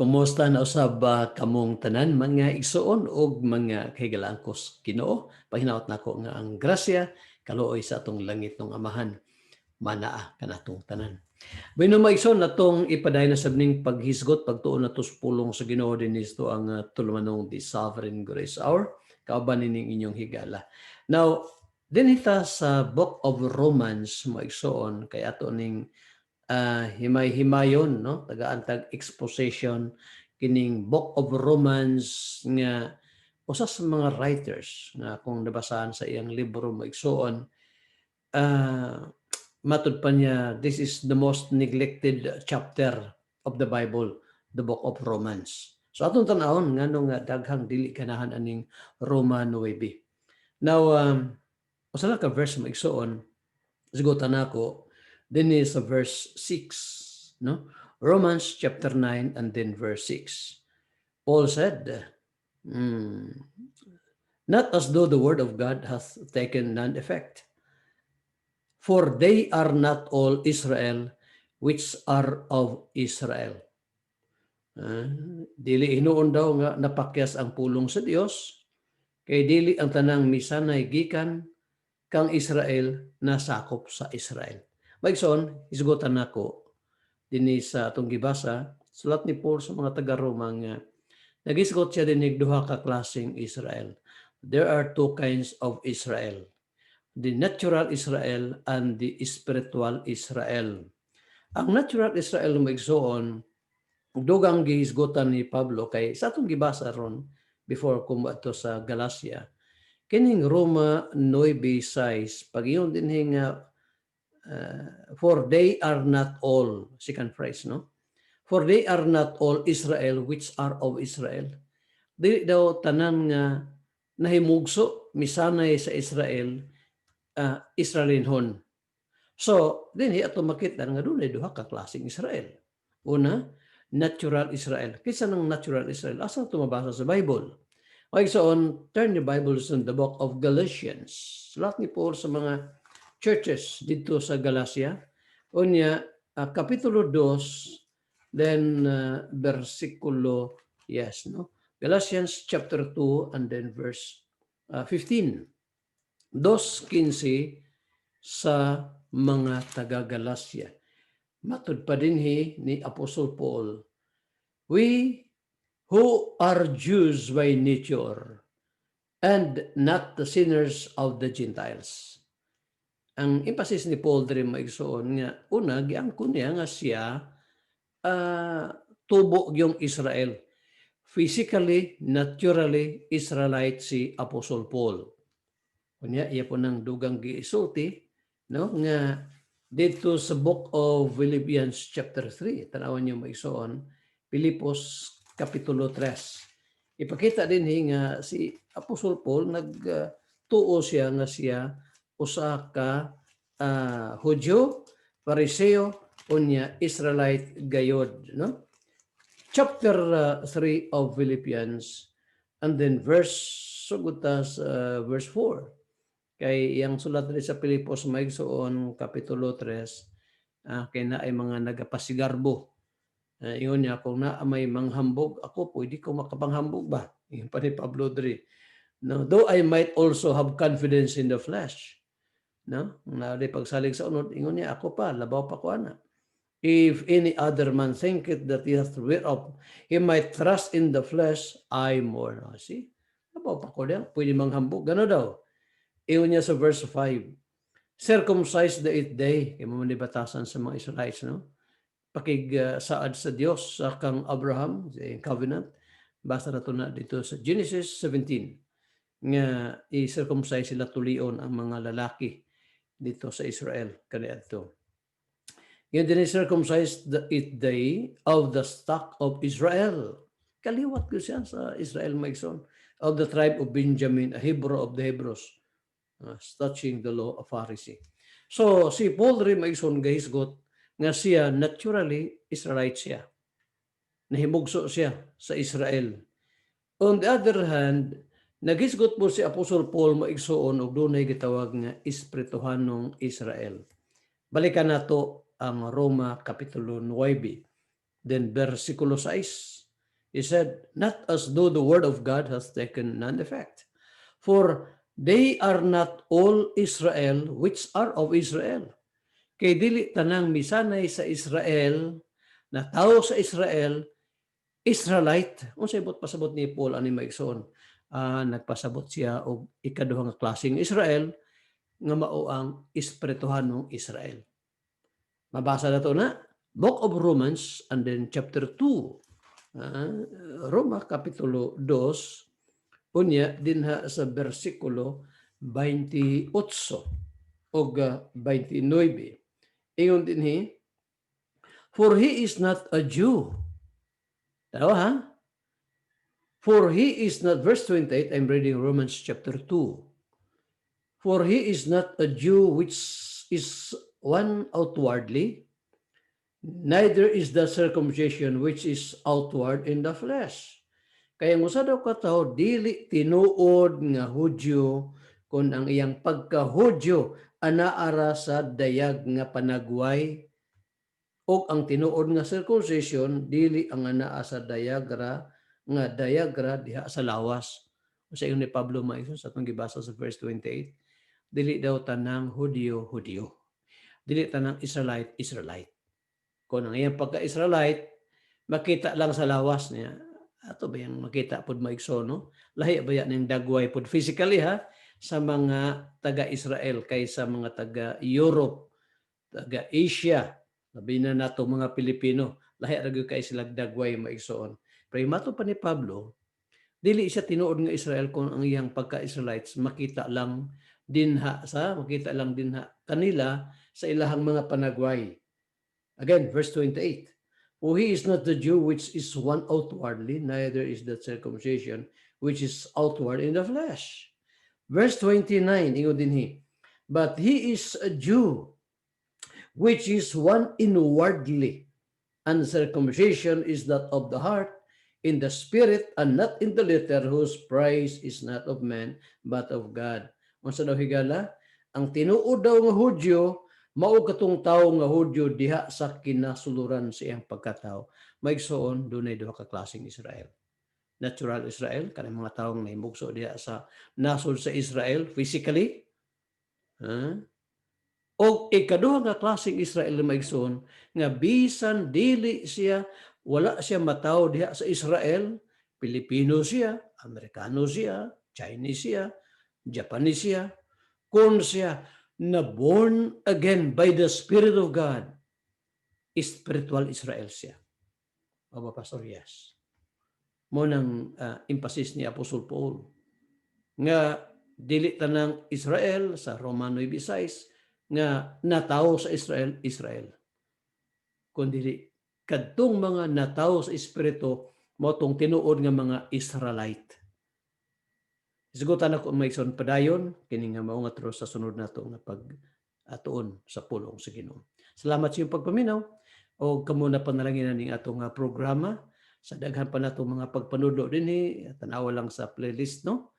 Kumusta na usab ba kamong tanan mga igsoon ug mga kahigalaang Ginoo? Pahinawot nako nga ang grasya kaluoy sa atong langit ng Amahan manaa kanatong tanan. Bueno maigsoon natong ipadayon na sabning paghisgot pagtuon nato sa pulong sa Ginoo dinhi ito ang tulumanong the Sovereign Grace Hour kauban nining inyong higala. Now dinhi ta sa Book of Romans maigsoon kay ato ning himay-himayon no taga-antag exposition kining Book of Romans nga usa sa mga writers nga kung nabasahan sa iyang libro maigsoon matud pa niya this is the most neglected chapter of the Bible, the Book of Romans. So atong tan-awon nganong daghang dili ganahan aning Roma 9. Now usa lang ka verse maigsoon sigutan nako then is verse 6, no? Romans chapter 9 and then verse 6. Paul said, not as though the word of God hath taken none effect. For they are not all Israel which are of Israel. Dili hinuon daw nga napakyas ang pulong sa Dios kay dili ang tanang misanay gikan kang Israel nasakop sa Israel. Maigsoon, isgutan nako dinhi sa atong gibasa sulat ni Paul sa mga taga-Roma nga nagisgot siya dinig duha ka klaseng Israel. There are two kinds of Israel. The natural Israel and the spiritual Israel. Ang natural Israel maigsoon dugang gihisgotan ni Pablo kay sa atong gibasa ron before kumadto sa Galacia kining Roma 9:6 pag-iyon dinhi nga for they are not all, second phrase, no? For they are not all Israel which are of Israel. Dili daw tanan nga nahimugso misanay sa Israel Israelinhon. So, dinhi ato makita nga dunay duha ka klaseng Israel. Una, natural Israel. Kisa ng natural Israel, asa ito mabasa sa Bible? Okay, so turn your Bibles in the book of Galatians. Sulat ni Paul sa mga churches dito sa Galacia. Unya, kapitulo 2, then versikulo, yes, no? Galatians chapter 2 and then verse 15. 2:15 sa mga taga-Galacia. Matud pa dinhi ni Apostle Paul, we who are Jews by nature and not the sinners of the Gentiles. Ang emphasis ni Paul diri maigsoon nga una giangkon niya nga siya tubo gyung Israel. Physically, naturally Israelite si Apostle Paul. Kunya iya po nang dugang giisulti no nga dito sa book of Philippians chapter 3 tanawan niyo maigsoon Pilipos kapitulo 3. Ipakita din nga si Apostle Paul nagtuo siya nga siya usa ka Hudyo, Pariseo, unya Israelite gayod, no? Chapter 3 of Philippians and then verse 4. Kay iyang sulat rin sa Pilipos maigsoon kapitulo 3 kay na ay mga nagapasigarbo. Iyon niya kung na may manghambog ako pwede ko makapanghambog ba? Iyon pa ni Pablo diri. No, though I might also have confidence in the flesh. No? Na di pagsalig sa unod, ingon niya ako pa, labaw pa ko ana. If any other man thinketh that he hath whereof he might trust in the flesh, I more. No? See? Labaw pa ko diyan, pwede manghambog. Gano daw? Iyon niya sa verse 5. Circumcised the 8th day. Kaya mamanibatasan sa mga Israelites, no? Pakigsaad sa Dios sa kang Abraham, sa covenant. Basta na ito na dito sa Genesis 17 nga i-circumcise sila tulion ang mga lalaki dito sa Israel. Kaniadto. Yan din i-circumcise the 8th day of the stock of Israel. Kaliwat ko siya sa Israel maigsoon. Of the tribe of Benjamin, a Hebrew of the Hebrews, touching the law of Pharisee. So si Paul rin maigsoon gahisgot nga siya naturally Israelite siya. Nahimugso siya sa Israel. On the other hand, nagisgot po si Apostle Paul maigsoon og dunay gitawag nga espirituhanong Israel. Balikan nato ang Roma kapitulo 9, then versikulo 6. He said, not as though the word of God has taken none effect. For they are not all Israel which are of Israel. Kay dili tanang misanay sa Israel, na tao sa Israel, Israelite. Unsay bot pasabot ni Paul ani maigsoon? Nagpasabot siya og ikaduha nga klaseng Israel nga mao ang espirituhanong Israel. Mabasa na to na Book of Romans and then chapter 2. Roma kapitulo 2 unya dinha sa bersikulo 28 ug 29. Ingon dinhi, for he is not a Jew. Tanawa ha? For he is not, verse 28, I'm reading Romans chapter 2. For he is not a Jew which is one outwardly, neither is the circumcision which is outward in the flesh. Kaya ang usa daw ka tawo dili tinuod nga Hudyo kun ang iyang pagka-Hudyo anaara sa dayag nga panagway o ang tinuod nga circumcision dili ang anaa sa dayagra diha sa lawas. Sa ingon ni Pablo maiso sa atong gibasa sa verse 28, dili daw tanang Hudyo. Dili tanang Israelite. Kung ang iyang pagka-Israelite makita lang sa lawas niya, ato ba yung makita pod maigso, no? Lahi ba yan yung dagway pod physically ha sa mga taga-Israel kaysa mga taga-Europe, taga-Asia, sabi na nato mga Pilipino, lahi ra gyud kay sila dagway maigsoon. Pero mato pa ni Pablo, dili siya tinuod nga Israel kung ang iyang pagka-Israelites makita lang dinha kanila sa ilahang mga panagway. Again, verse 28. For he is not the Jew which is one outwardly, neither is the circumcision which is outward in the flesh. Verse 29, ingon dinhi, but he is a Jew which is one inwardly, and circumcision is that of the heart, in the spirit, and not in the letter, whose praise is not of man, but of God. Unsa daw higala? Ang tinuod daw nga Hudyo, mao katong tawo nga Hudyo diha sa kinasuluran sa iyang pagkatao. Maigsoon, dunay duha ka klaseng Israel. Natural Israel, kanang mga taong nahimugso diha sa nasod sa Israel physically. O ikaduha nga klaseng Israel na maigsoon nga bisan dili siya, wala siya mataw diha sa Israel, Pilipino siya, Amerikano siya, Chinese siya, Japanese siya, kung siya na born again by the Spirit of God, spiritual Israel siya. O ba, Pastor? Yes. Mo nang emphasis ni Apostle Paul nga dili tanang Israel sa Romano 9:6 nga natawo sa Israel. Kundi kadtong mga natawo sa Espiritu mo tong tinuod nga mga Israelite. Isgutan ako maigsoon padayon kini nga mao nga true sa sunod nato nga pag-atuon sa pulong sa Ginoo. Salamat sa iyong pagpaminaw o kamo na panalangin ning atong programa sa daghan pa nato mga pagpanudlo dinhi, tanawa lang sa playlist, no?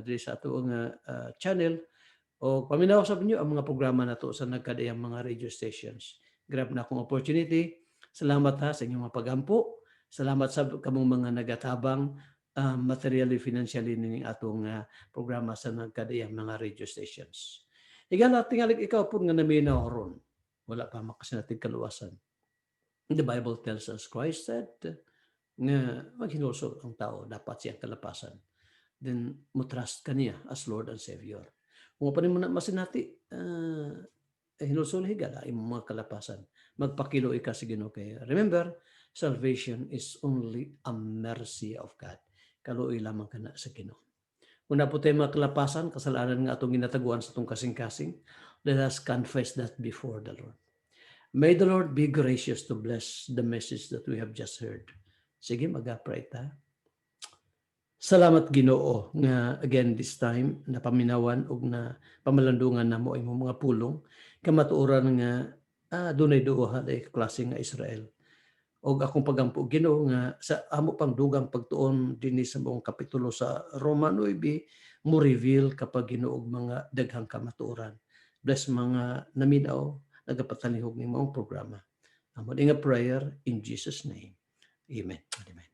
Diri sa atong channel o paminaw sa inyo ang mga programa nato sa nagkadayang mga radio stations. Grab na akong opportunity. Salamat ha sa inyong mga pagampo. Salamat sa kamong mga nagatabang materially, financially ning atong programa sa nagkadayang mga radio stations. Igala tingali ikaw pud nga naminaw ron. Wala pa makasinatig kaluwasan. The Bible tells us, Christ said nga maghinulsol ang tao, dapat siyang kalapasan. Then mutrust kaniya as Lord and Savior. Kung pa mo na masinati, hinulsol higala imong mga kalapasan. Magpakilo ika sa Ginoo kay. Remember, salvation is only a mercy of God. Kaluoy lamang kana sa Ginoo. Kung na po tayo mga kalapasan, kasalanan nga atong ginataguan sa itong kasing-kasing, let us confess that before the Lord. May the Lord be gracious to bless the message that we have just heard. Sige, mag-pray ta. Salamat Ginoo nga again this time napaminawan og na pamalandungan namo imong mga pulong kamatuoran nga dunay duha day klase nga Israel. Og akong pagampo Ginoo nga sa amo pang dugang pagtuon dinhi sa buong kapitulo sa Roma 9 mo reveal kapag Ginoo og mga daghang kamatuoran. Bless mga naminaw nagapatalihog ni mong programa. Amo nga prayer in Jesus name. Amen. Amen.